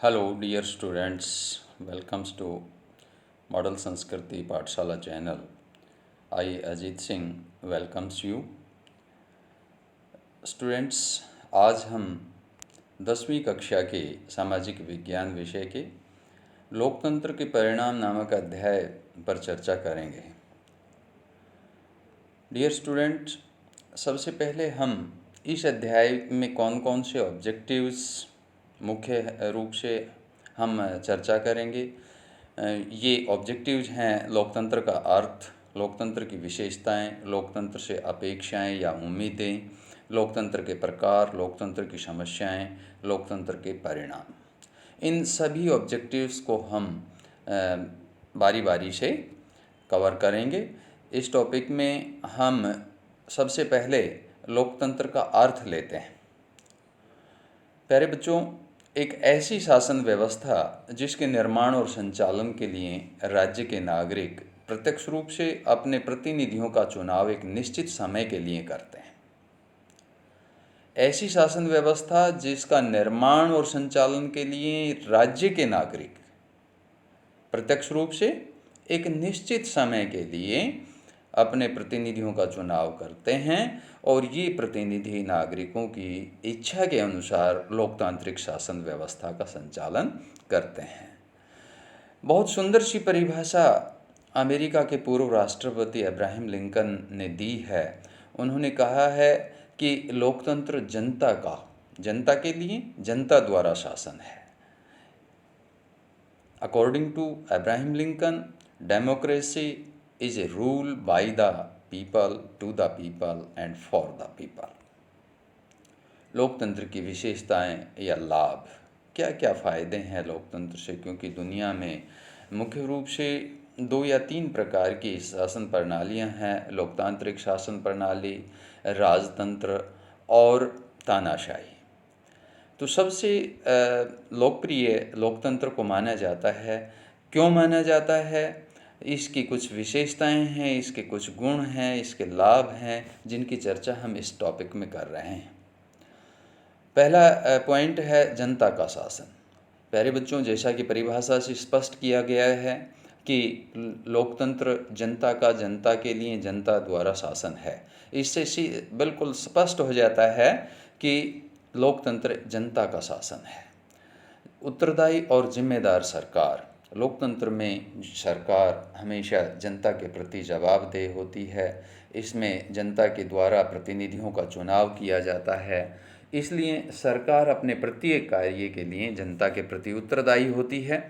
Hello, dear students. Welcomes to Model Sanskriti Pathshala channel. I, Ajit Singh, welcomes you. Students, आज हम 10वीं कक्षा के सामाजिक विज्ञान विषय के लोकतंत्र के परिणाम नामक अध्याय पर चर्चा करेंगे। डियर स्टूडेंट, सबसे पहले हम इस अध्याय में कौन कौन से ऑब्जेक्टिव्स मुख्य रूप से हम चर्चा करेंगे। ये ऑब्जेक्टिव्स हैं लोकतंत्र का अर्थ, लोकतंत्र की विशेषताएं, लोकतंत्र से अपेक्षाएं या उम्मीदें, लोकतंत्र के प्रकार, लोकतंत्र की समस्याएं, लोकतंत्र के परिणाम। इन सभी ऑब्जेक्टिव्स को हम बारी बारी से कवर करेंगे। इस टॉपिक में हम सबसे पहले लोकतंत्र का अर्थ लेते हैं। प्यारे बच्चों, एक ऐसी शासन व्यवस्था जिसके निर्माण और संचालन के लिए राज्य के नागरिक प्रत्यक्ष रूप से अपने प्रतिनिधियों का चुनाव एक निश्चित समय के लिए करते हैं। ऐसी शासन व्यवस्था जिसका निर्माण और संचालन के लिए राज्य के नागरिक प्रत्यक्ष रूप से एक निश्चित समय के लिए अपने प्रतिनिधियों का चुनाव करते हैं और ये प्रतिनिधि नागरिकों की इच्छा के अनुसार लोकतांत्रिक शासन व्यवस्था का संचालन करते हैं। बहुत सुंदर सी परिभाषा अमेरिका के पूर्व राष्ट्रपति अब्राहम लिंकन ने दी है। उन्होंने कहा है कि लोकतंत्र जनता के लिए जनता द्वारा शासन है। According to Abraham Lincoln, democracy is a rule by the people, to the people and for the people। लोकतंत्र की विशेषताएं या लाभ, क्या क्या फ़ायदे हैं लोकतंत्र से, क्योंकि दुनिया में मुख्य रूप से 2 या 3 प्रकार की शासन प्रणालियां हैं। लोकतांत्रिक शासन प्रणाली, राजतंत्र और तानाशाही। तो सबसे लोकप्रिय लोकतंत्र को माना जाता है। क्यों माना जाता है? इसकी कुछ विशेषताएं हैं, इसके कुछ गुण हैं, इसके लाभ हैं, जिनकी चर्चा हम इस टॉपिक में कर रहे हैं। पहला पॉइंट है जनता का शासन। प्यारे बच्चों, जैसा कि परिभाषा से स्पष्ट किया गया है कि लोकतंत्र जनता के लिए जनता द्वारा शासन है। इससे बिल्कुल स्पष्ट हो जाता है कि लोकतंत्र जनता का शासन है। उत्तरदायी और जिम्मेदार सरकार। लोकतंत्र में सरकार हमेशा जनता के प्रति जवाबदेह होती है। इसमें जनता के द्वारा प्रतिनिधियों का चुनाव किया जाता है, इसलिए सरकार अपने प्रत्येक कार्य के लिए जनता के प्रति उत्तरदायी होती है।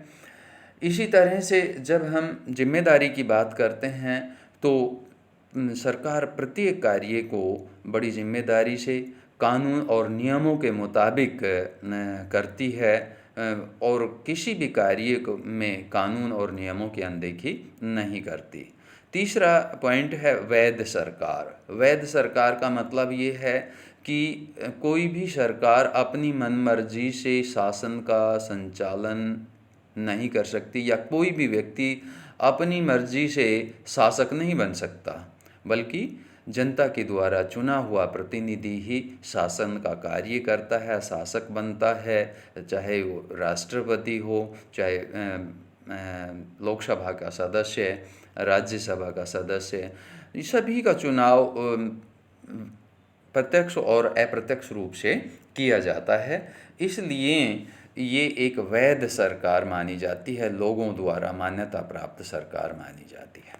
इसी तरह से जब हम जिम्मेदारी की बात करते हैं तो सरकार प्रत्येक कार्य को बड़ी जिम्मेदारी से कानून और नियमों के मुताबिक करती है और किसी भी कार्य में कानून और नियमों की अनदेखी नहीं करती। तीसरा पॉइंट है वैध सरकार। वैध सरकार का मतलब ये है कि कोई भी सरकार अपनी मनमर्जी से शासन का संचालन नहीं कर सकती, या कोई भी व्यक्ति अपनी मर्जी से शासक नहीं बन सकता, बल्कि जनता के द्वारा चुना हुआ प्रतिनिधि ही शासन का कार्य करता है, शासक बनता है। चाहे वो राष्ट्रपति हो, चाहे लोकसभा का सदस्य, राज्यसभा का सदस्य, सभी का चुनाव प्रत्यक्ष और अप्रत्यक्ष रूप से किया जाता है। इसलिए ये एक वैध सरकार मानी जाती है, लोगों द्वारा मान्यता प्राप्त सरकार मानी जाती है।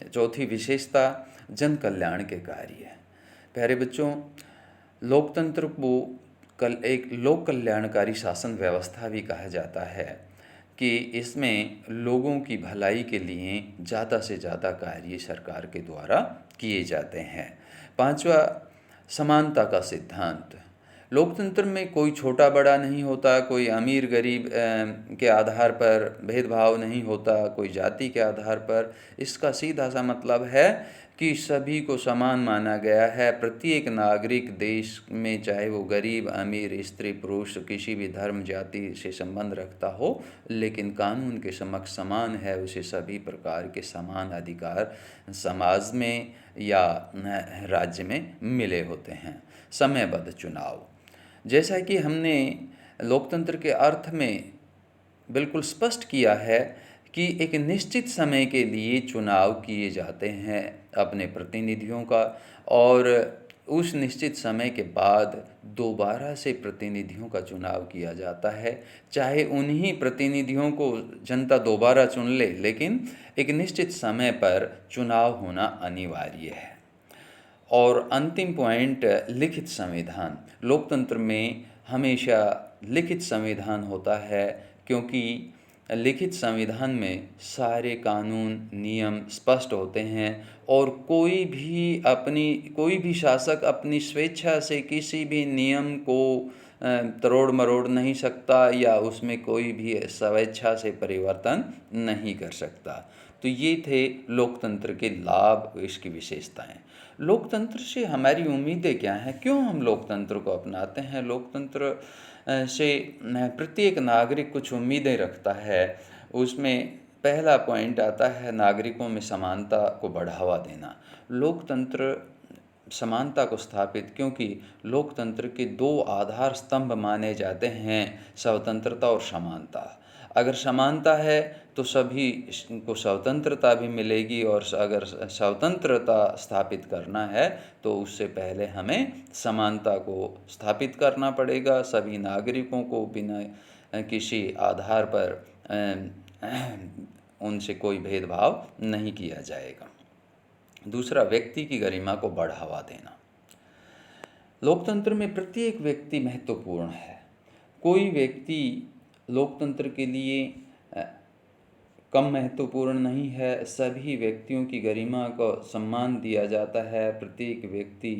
चौथी विशेषता जन कल्याण के कार्य। प्यारे बच्चों, लोकतंत्र को एक लोक कल्याणकारी शासन व्यवस्था भी कहा जाता है कि इसमें लोगों की भलाई के लिए ज़्यादा से ज़्यादा कार्य सरकार के द्वारा किए जाते हैं। पांचवा, समानता का सिद्धांत। लोकतंत्र में कोई छोटा बड़ा नहीं होता, कोई अमीर गरीब के आधार पर भेदभाव नहीं होता, कोई जाति के आधार पर। इसका सीधा सा मतलब है कि सभी को समान माना गया है। प्रत्येक नागरिक देश में, चाहे वो गरीब अमीर, स्त्री पुरुष, किसी भी धर्म जाति से संबंध रखता हो, लेकिन कानून के समक्ष समान है। उसे सभी प्रकार के समान अधिकार समाज में या राज्य में मिले होते हैं। समयबद्ध चुनाव। जैसा कि हमने लोकतंत्र के अर्थ में बिल्कुल स्पष्ट किया है कि एक निश्चित समय के लिए चुनाव किए जाते हैं अपने प्रतिनिधियों का, और उस निश्चित समय के बाद दोबारा से प्रतिनिधियों का चुनाव किया जाता है। चाहे उन्हीं प्रतिनिधियों को जनता दोबारा चुन ले, लेकिन एक निश्चित समय पर चुनाव होना अनिवार्य है। और अंतिम पॉइंट, लिखित संविधान। लोकतंत्र में हमेशा लिखित संविधान होता है, क्योंकि लिखित संविधान में सारे कानून नियम स्पष्ट होते हैं, और कोई भी शासक अपनी स्वेच्छा से किसी भी नियम को तरोड़ मरोड़ नहीं सकता, या उसमें कोई भी स्वेच्छा से परिवर्तन नहीं कर सकता। तो ये थे लोकतंत्र के लाभ, इसकी विशेषताएं। लोकतंत्र से हमारी उम्मीदें क्या हैं, क्यों हम लोकतंत्र को अपनाते हैं? लोकतंत्र से प्रत्येक नागरिक कुछ उम्मीदें रखता है। उसमें पहला पॉइंट आता है नागरिकों में समानता को बढ़ावा देना। लोकतंत्र समानता को स्थापित, क्योंकि लोकतंत्र के दो आधार स्तंभ माने जाते हैं, स्वतंत्रता और समानता। अगर समानता है तो सभी को स्वतंत्रता भी मिलेगी, और अगर स्वतंत्रता स्थापित करना है तो उससे पहले हमें समानता को स्थापित करना पड़ेगा। सभी नागरिकों को बिना किसी आधार पर उनसे कोई भेदभाव नहीं किया जाएगा। दूसरा, व्यक्ति की गरिमा को बढ़ावा देना। लोकतंत्र में प्रत्येक व्यक्ति महत्वपूर्ण है। कोई व्यक्ति लोकतंत्र के लिए कम महत्वपूर्ण नहीं है। सभी व्यक्तियों की गरिमा को सम्मान दिया जाता है। प्रत्येक व्यक्ति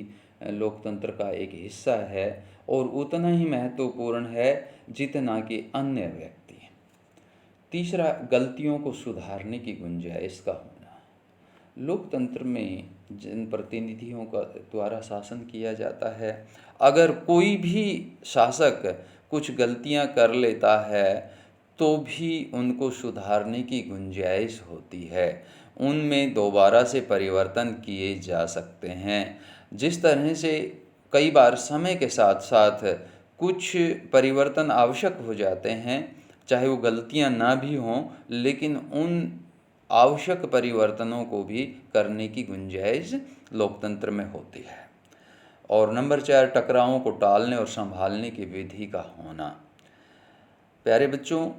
लोकतंत्र का एक हिस्सा है, और उतना ही महत्वपूर्ण है जितना कि अन्य व्यक्ति। तीसरा, गलतियों को सुधारने की गुंजाइश का होना। लोकतंत्र में जिन प्रतिनिधियों का द्वारा शासन किया जाता है, अगर कोई भी शासक कुछ गलतियां कर लेता है तो भी उनको सुधारने की गुंजाइश होती है, उनमें दोबारा से परिवर्तन किए जा सकते हैं। जिस तरह से कई बार समय के साथ साथ कुछ परिवर्तन आवश्यक हो जाते हैं, चाहे वो गलतियां ना भी हों, लेकिन उन आवश्यक परिवर्तनों को भी करने की गुंजाइश लोकतंत्र में होती है। और नंबर 4, टकरावों को टालने और संभालने की विधि का होना। प्यारे बच्चों,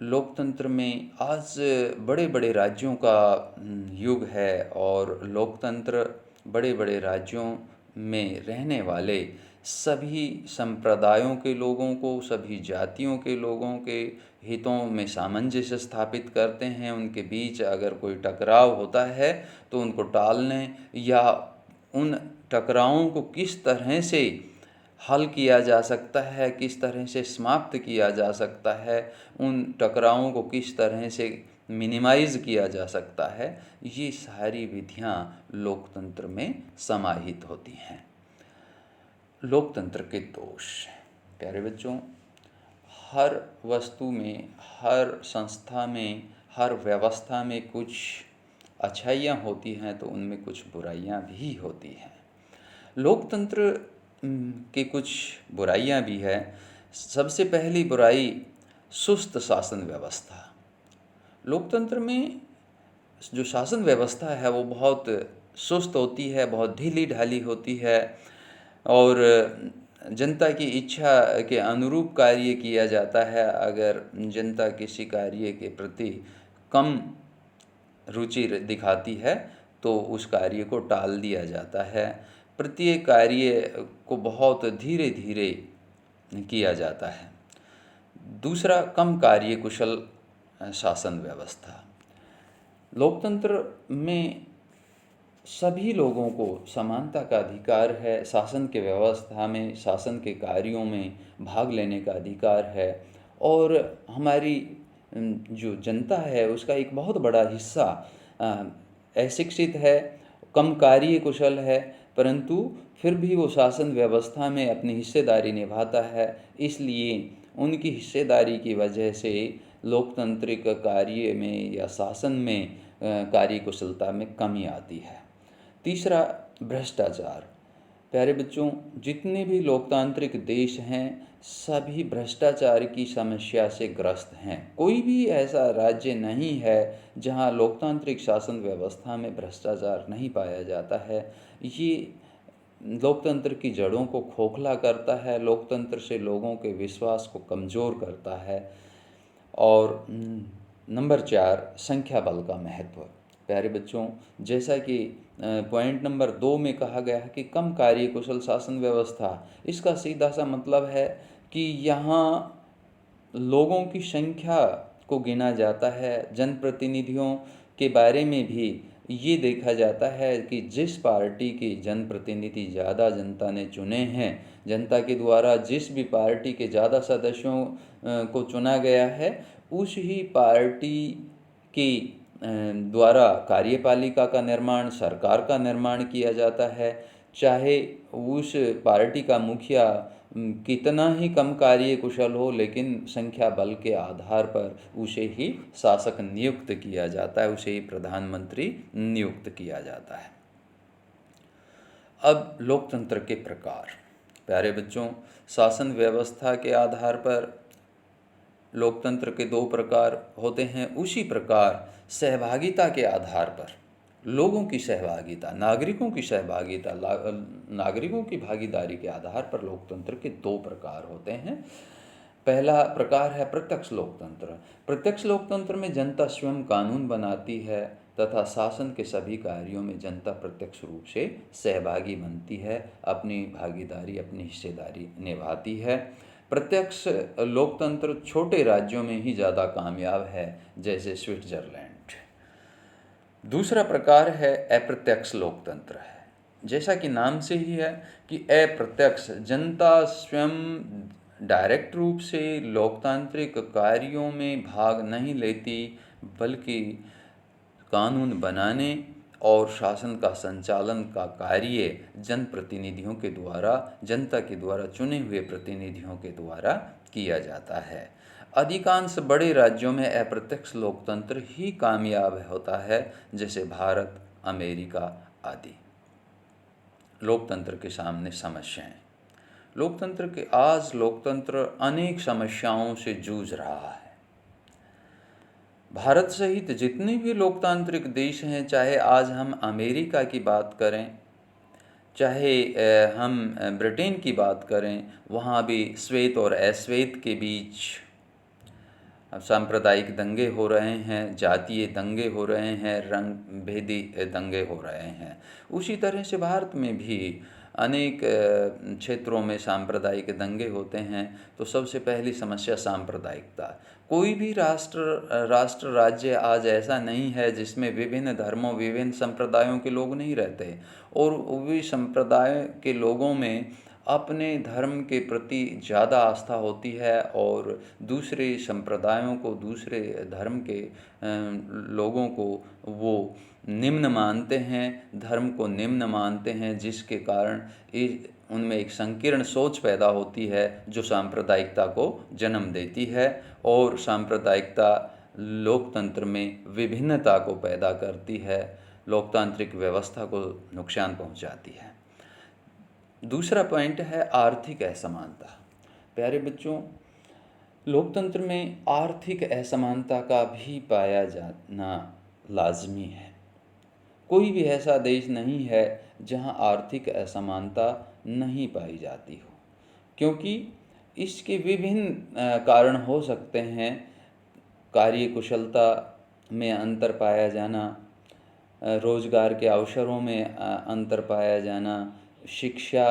लोकतंत्र में आज बड़े बड़े राज्यों का युग है, और लोकतंत्र बड़े बड़े राज्यों में रहने वाले सभी संप्रदायों के लोगों को, सभी जातियों के लोगों के हितों में सामंजस्य स्थापित करते हैं। उनके बीच अगर कोई टकराव होता है तो उनको टालने या उन टकरावों को किस तरह से हल किया जा सकता है, किस तरह से समाप्त किया जा सकता है, उन टकरावों को किस तरह से मिनिमाइज़ किया जा सकता है, ये सारी विधियाँ लोकतंत्र में समाहित होती हैं। लोकतंत्र के दोष। प्यारे बच्चों, हर वस्तु में, हर संस्था में, हर व्यवस्था में कुछ अच्छाइयाँ होती हैं तो उनमें कुछ बुराइयाँ भी होती हैं। लोकतंत्र की कुछ बुराइयाँ भी हैं। सबसे पहली बुराई, सुस्त शासन व्यवस्था। लोकतंत्र में जो शासन व्यवस्था है वो बहुत सुस्त होती है, बहुत ढीली ढाली होती है, और जनता की इच्छा के अनुरूप कार्य किया जाता है। अगर जनता किसी कार्य के प्रति कम रुचि दिखाती है तो उस कार्य को टाल दिया जाता है। प्रत्येक कार्य को बहुत धीरे धीरे किया जाता है। दूसरा, कम कार्यकुशल शासन व्यवस्था। लोकतंत्र में सभी लोगों को समानता का अधिकार है। शासन के व्यवस्था में, शासन के कार्यों में भाग लेने का अधिकार है, और हमारी जो जनता है उसका एक बहुत बड़ा हिस्सा अशिक्षित है, कम कार्य कुशल है, परंतु फिर भी वो शासन व्यवस्था में अपनी हिस्सेदारी निभाता है। इसलिए उनकी हिस्सेदारी की वजह से लोकतांत्रिक कार्य में या शासन में कार्यकुशलता में कमी आती है। तीसरा, भ्रष्टाचार। प्यारे बच्चों, जितने भी लोकतांत्रिक देश हैं सभी भ्रष्टाचार की समस्या से ग्रस्त हैं। कोई भी ऐसा राज्य नहीं है जहां लोकतांत्रिक शासन व्यवस्था में भ्रष्टाचार नहीं पाया जाता है। ये लोकतंत्र की जड़ों को खोखला करता है, लोकतंत्र से लोगों के विश्वास को कमज़ोर करता है। और नंबर 4, संख्या बल का महत्व। प्यारे बच्चों, जैसा कि पॉइंट नंबर 2 में कहा गया है कि कम कार्यकुशल शासन व्यवस्था, इसका सीधा सा मतलब है कि यहाँ लोगों की संख्या को गिना जाता है। जनप्रतिनिधियों के बारे में भी ये देखा जाता है कि जिस पार्टी के जनप्रतिनिधि ज़्यादा जनता ने चुने हैं, जनता के द्वारा जिस भी पार्टी के ज़्यादा सदस्यों को चुना गया है, उस ही पार्टी के द्वारा कार्यपालिका का निर्माण, सरकार का निर्माण किया जाता है। चाहे उस पार्टी का मुखिया कितना ही कम कार्यकुशल हो, लेकिन संख्या बल के आधार पर उसे ही शासक नियुक्त किया जाता है, उसे ही प्रधानमंत्री नियुक्त किया जाता है। अब लोकतंत्र के प्रकार। प्यारे बच्चों, शासन व्यवस्था के आधार पर लोकतंत्र के 2 प्रकार होते हैं। उसी प्रकार सहभागिता के आधार पर लोगों की सहभागिता, नागरिकों की सहभागिता, नागरिकों की भागीदारी के आधार पर लोकतंत्र के 2 प्रकार होते हैं। पहला प्रकार है प्रत्यक्ष लोकतंत्र। प्रत्यक्ष लोकतंत्र में जनता स्वयं कानून बनाती है तथा शासन के सभी कार्यों में जनता प्रत्यक्ष रूप से सहभागी बनती है, अपनी भागीदारी, अपनी हिस्सेदारी निभाती है। प्रत्यक्ष लोकतंत्र छोटे राज्यों में ही ज़्यादा कामयाब है, जैसे स्विट्ज़रलैंड। दूसरा प्रकार है अप्रत्यक्ष लोकतंत्र है। जैसा कि नाम से ही है कि अप्रत्यक्ष, जनता स्वयं डायरेक्ट रूप से लोकतांत्रिक कार्यों में भाग नहीं लेती, बल्कि कानून बनाने और शासन का संचालन का कार्य जनप्रतिनिधियों के द्वारा, जनता के द्वारा चुने हुए प्रतिनिधियों के द्वारा किया जाता है। अधिकांश बड़े राज्यों में अप्रत्यक्ष लोकतंत्र ही कामयाब होता है, जैसे भारत, अमेरिका आदि। लोकतंत्र के सामने समस्याएं। लोकतंत्र अनेक समस्याओं से जूझ रहा है। भारत सहित जितने भी लोकतांत्रिक देश हैं, चाहे आज हम अमेरिका की बात करें, चाहे हम ब्रिटेन की बात करें, वहाँ भी श्वेत और अश्वेत के बीच सांप्रदायिक दंगे हो रहे हैं, जातीय दंगे हो रहे हैं, रंग भेदी दंगे हो रहे हैं। उसी तरह से भारत में भी अनेक क्षेत्रों में सांप्रदायिक दंगे होते हैं। तो सबसे पहली समस्या सांप्रदायिकता। कोई भी राष्ट्र राज्य आज ऐसा नहीं है जिसमें विभिन्न धर्मों, विभिन्न संप्रदायों के लोग नहीं रहते, और वे संप्रदाय के लोगों में अपने धर्म के प्रति ज़्यादा आस्था होती है, और दूसरे संप्रदायों को, दूसरे धर्म के लोगों को वो निम्न मानते हैं, धर्म को निम्न मानते हैं, जिसके कारण उनमें एक संकीर्ण सोच पैदा होती है जो सांप्रदायिकता को जन्म देती है, और सांप्रदायिकता लोकतंत्र में विभिन्नता को पैदा करती है, लोकतांत्रिक व्यवस्था को नुकसान पहुंचाती है। दूसरा पॉइंट है आर्थिक असमानता। प्यारे बच्चों, लोकतंत्र में आर्थिक असमानता का भी पाया जाना लाजमी है। कोई भी ऐसा देश नहीं है जहां आर्थिक असमानता नहीं पाई जाती हो, क्योंकि इसके विभिन्न कारण हो सकते हैं। कार्यकुशलता में अंतर पाया जाना, रोजगार के अवसरों में अंतर पाया जाना, शिक्षा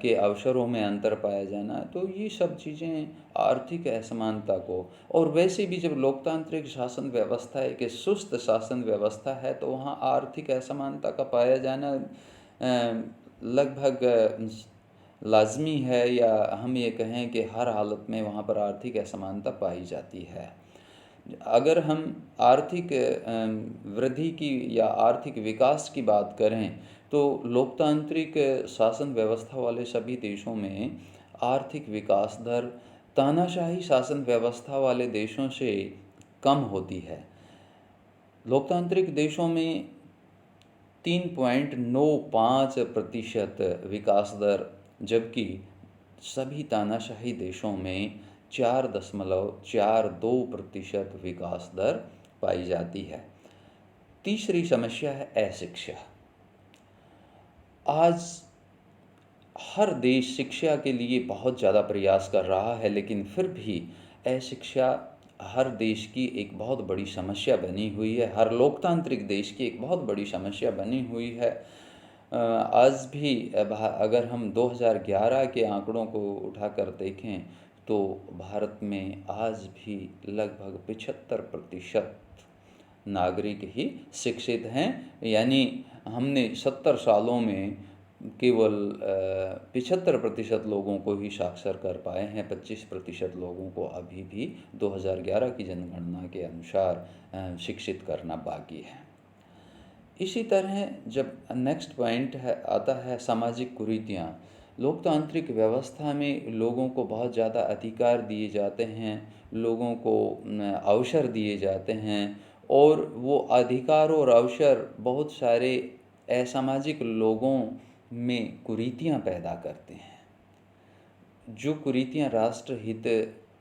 के अवसरों में अंतर पाया जाना, तो ये सब चीज़ें आर्थिक असमानता को। और वैसे भी जब लोकतांत्रिक शासन व्यवस्था एक सुस्त शासन व्यवस्था है, तो वहाँ आर्थिक असमानता का पाया जाना लगभग लाजमी है, या हम ये कहें कि हर हालत में वहाँ पर आर्थिक असमानता पाई जाती है। अगर हम आर्थिक वृद्धि की या आर्थिक विकास की बात करें, तो लोकतांत्रिक शासन व्यवस्था वाले सभी देशों में आर्थिक विकास दर तानाशाही शासन व्यवस्था वाले देशों से कम होती है। लोकतांत्रिक देशों में 3.95% विकास दर, जबकि सभी तानाशाही देशों में 4.42% विकास दर पाई जाती है। तीसरी समस्या है अशिक्षा। आज हर देश शिक्षा के लिए बहुत ज़्यादा प्रयास कर रहा है, लेकिन फिर भी अशिक्षा हर देश की एक बहुत बड़ी समस्या बनी हुई है, हर लोकतांत्रिक देश की एक बहुत बड़ी समस्या बनी हुई है। आज भी अगर हम 2011 के आंकड़ों को उठाकर देखें तो भारत में आज भी लगभग 75% नागरिक ही शिक्षित हैं। यानी हमने 70 सालों में केवल 75% लोगों को ही साक्षर कर पाए हैं। 25% लोगों को अभी भी 2011 की जनगणना के अनुसार शिक्षित करना बाकी है। इसी तरह जब नेक्स्ट पॉइंट आता है सामाजिक कुरीतियाँ। लोकतांत्रिक व्यवस्था में लोगों को बहुत ज़्यादा अधिकार दिए जाते हैं, लोगों को अवसर दिए जाते हैं, और वो अधिकार और अवसर बहुत सारे असामाजिक लोगों में कुरीतियाँ पैदा करते हैं। जो कुरीतियाँ राष्ट्र हित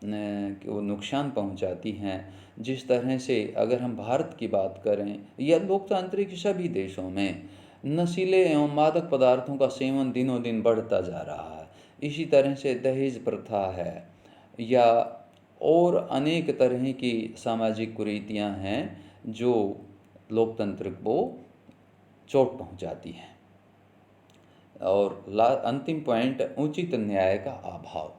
को नुकसान पहुंचाती हैं। जिस तरह से अगर हम भारत की बात करें या लोकतांत्रिक सभी देशों में नशीले एवं मादक पदार्थों का सेवन दिनों दिन बढ़ता जा रहा है। इसी तरह से दहेज प्रथा है या और अनेक तरह की सामाजिक कुरीतियां हैं जो लोकतंत्र को चोट पहुंचाती हैं। और अंतिम पॉइंट, उचित न्याय का अभाव।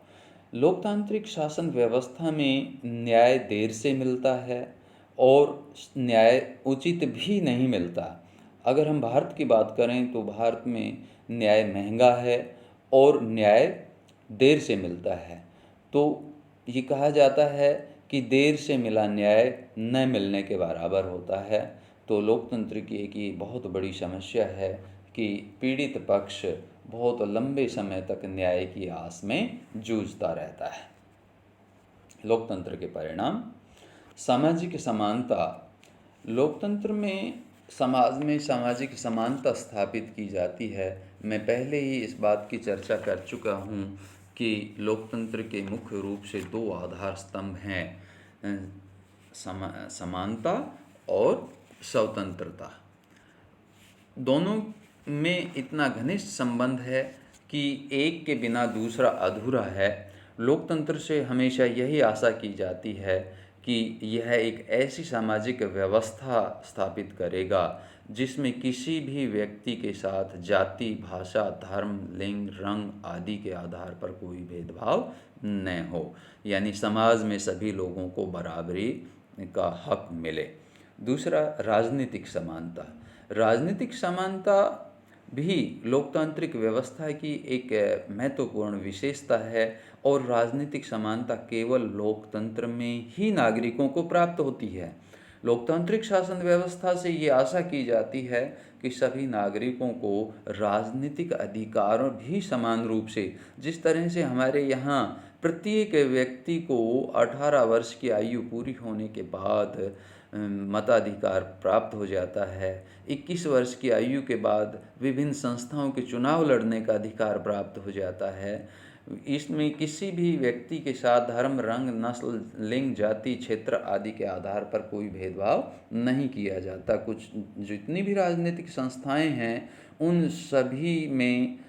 लोकतांत्रिक शासन व्यवस्था में न्याय देर से मिलता है और न्याय उचित भी नहीं मिलता। अगर हम भारत की बात करें तो भारत में न्याय महंगा है और न्याय देर से मिलता है। तो ये कहा जाता है कि देर से मिला न्याय न मिलने के बराबर होता है। तो लोकतंत्र की एक ये बहुत बड़ी समस्या है कि पीड़ित पक्ष बहुत लंबे समय तक न्याय की आस में जूझता रहता है। लोकतंत्र के परिणाम, सामाजिक समानता। लोकतंत्र में समाज में सामाजिक समानता स्थापित की जाती है। मैं पहले ही इस बात की चर्चा कर चुका हूँ कि लोकतंत्र के मुख्य रूप से दो आधार स्तंभ हैं, समानता और स्वतंत्रता। दोनों में इतना घनिष्ठ संबंध है कि एक के बिना दूसरा अधूरा है। लोकतंत्र से हमेशा यही आशा की जाती है कि यह एक ऐसी सामाजिक व्यवस्था स्थापित करेगा जिसमें किसी भी व्यक्ति के साथ जाति, भाषा, धर्म, लिंग, रंग आदि के आधार पर कोई भेदभाव न हो, यानी समाज में सभी लोगों को बराबरी का हक मिले। दूसरा, राजनीतिक समानता। राजनीतिक समानता भी लोकतांत्रिक व्यवस्था की एक महत्वपूर्ण विशेषता है और राजनीतिक समानता केवल लोकतंत्र में ही नागरिकों को प्राप्त होती है। लोकतांत्रिक शासन व्यवस्था से ये आशा की जाती है कि सभी नागरिकों को राजनीतिक अधिकार भी समान रूप से, जिस तरह से हमारे यहाँ प्रत्येक व्यक्ति को 18 वर्ष की आयु पूरी होने के बाद मताधिकार प्राप्त हो जाता है, 21 वर्ष की आयु के बाद विभिन्न संस्थाओं के चुनाव लड़ने का अधिकार प्राप्त हो जाता है। इसमें किसी भी व्यक्ति के साथ धर्म, रंग, नस्ल, लिंग, जाति, क्षेत्र आदि के आधार पर कोई भेदभाव नहीं किया जाता। कुछ जितनी भी राजनीतिक संस्थाएं हैं उन सभी में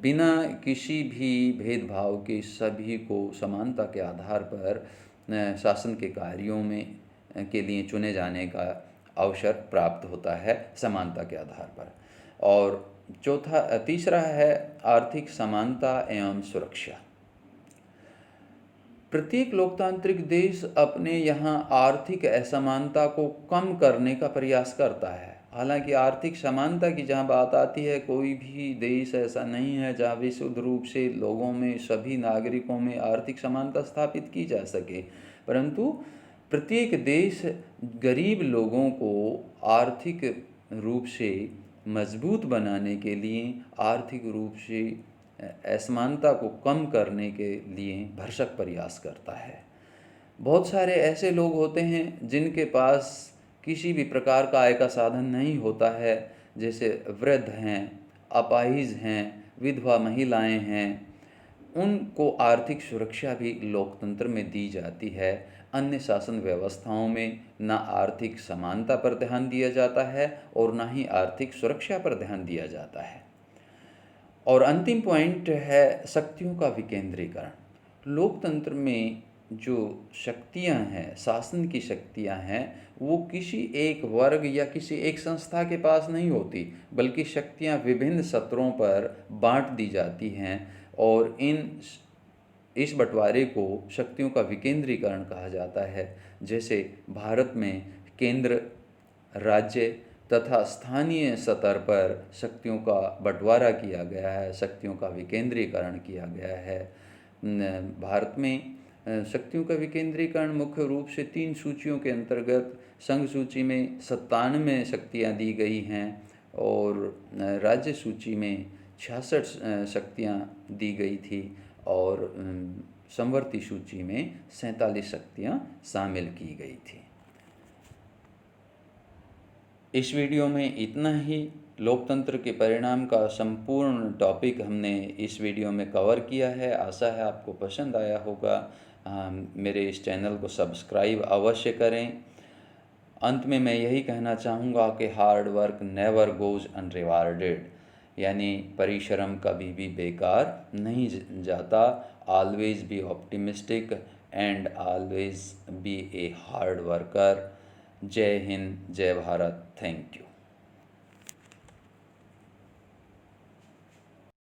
बिना किसी भी भेदभाव के सभी को समानता के आधार पर शासन के कार्यों में के लिए चुने जाने का अवसर प्राप्त होता है समानता के आधार पर। और तीसरा है आर्थिक समानता एवं सुरक्षा। प्रत्येक लोकतांत्रिक देश अपने यहाँ आर्थिक असमानता को कम करने का प्रयास करता है। हालांकि आर्थिक समानता की जहाँ बात आती है, कोई भी देश ऐसा नहीं है जहाँ विशुद्ध रूप से लोगों में, सभी नागरिकों में आर्थिक समानता स्थापित की जा सके, परंतु प्रत्येक देश गरीब लोगों को आर्थिक रूप से मजबूत बनाने के लिए, आर्थिक रूप से असमानता को कम करने के लिए भरसक प्रयास करता है। बहुत सारे ऐसे लोग होते हैं जिनके पास किसी भी प्रकार का आय का साधन नहीं होता है, जैसे वृद्ध हैं, अपाहिज हैं, विधवा महिलाएं हैं, उनको आर्थिक सुरक्षा भी लोकतंत्र में दी जाती है। अन्य शासन व्यवस्थाओं में ना आर्थिक समानता पर ध्यान दिया जाता है और ना ही आर्थिक सुरक्षा पर ध्यान दिया जाता है। और अंतिम पॉइंट है शक्तियों का विकेंद्रीकरण। लोकतंत्र में जो शक्तियां हैं, शासन की शक्तियां हैं, वो किसी एक वर्ग या किसी एक संस्था के पास नहीं होती, बल्कि शक्तियां विभिन्न सत्रों पर बांट दी जाती हैं। और इस बंटवारे को शक्तियों का विकेंद्रीकरण कहा जाता है। जैसे भारत में केंद्र, राज्य तथा स्थानीय स्तर पर शक्तियों का बंटवारा किया गया है, शक्तियों का विकेंद्रीकरण किया गया है। भारत में शक्तियों का विकेंद्रीकरण मुख्य रूप से 3 सूचियों के अंतर्गत संघ सूची में 97 शक्तियाँ दी गई हैं और राज्य सूची में 66 शक्तियाँ दी गई थी और समवर्ती सूची में 47 शक्तियाँ शामिल की गई थी। इस वीडियो में इतना ही। लोकतंत्र के परिणाम का संपूर्ण टॉपिक हमने इस वीडियो में कवर किया है। आशा है आपको पसंद आया होगा। मेरे इस चैनल को सब्सक्राइब अवश्य करें। अंत में मैं यही कहना चाहूँगा कि हार्ड वर्क नेवर गोज़ अनरिवार्डेड, यानी परिश्रम कभी भी बेकार नहीं जाता। Always be optimistic and always be a hard worker. जय हिंद, जय भारत। Thank you.